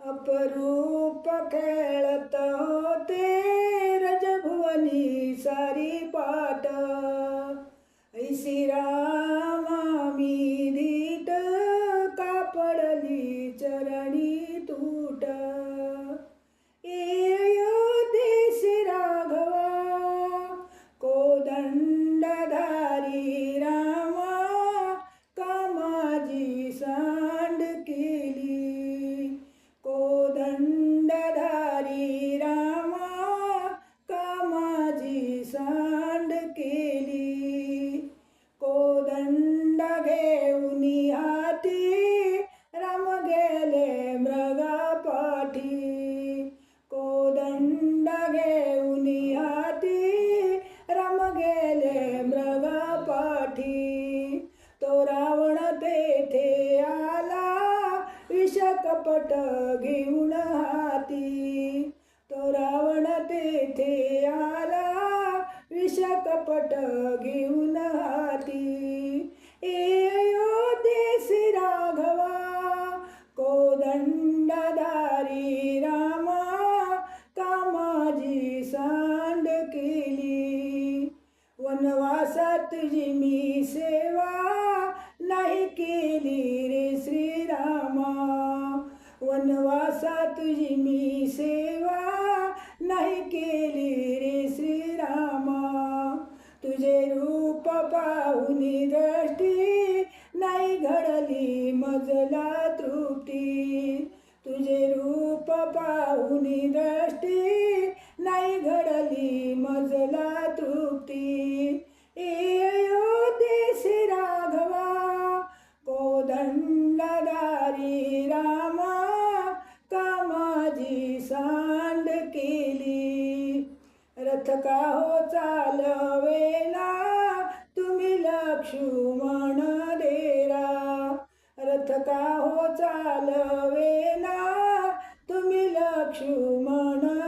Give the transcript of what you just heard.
अपरूप खेळत होते रजभुवनी सारी पाट. ऐसी रामा मी धीट कापडली चरणी तूट. अयोध्येसी राघवा कोदंडधारी रामा का माझी सांड केली. कोदंडधारी रामा का माझी सांड केली. कोदंड घेऊन हाती राम गेले मृगापाठी. कोदंड घेऊन हाती राम गेले मृगापाठी. तो रावण तेथे आला विषकपट घेऊन हाती. तो रावण तेथे आला विषकपट घेऊन हाती. अयोध्येसी राघवा कोदंडधारी रामा का माझी सांड केली. वनवासात तुझी मी सेवा नाही केली रे श्रीरामा. वनवासात तुझी मी सेवा नाही केली रे श्रीरामा. तुझे रूप पाहून दृष्टी नाही घडली मजला तृप्ती. तुझे रूप पाहून दृष्टी नाही घडली मजला तृप्ती. अयोध्येसी राघवा कोदंडधारी रामा का माझी सांड केली. रथ का हो चालवेना तुम्ही लक्ष्मण देरा. रथ का हो चालवेना तुम्ही लक्ष्मण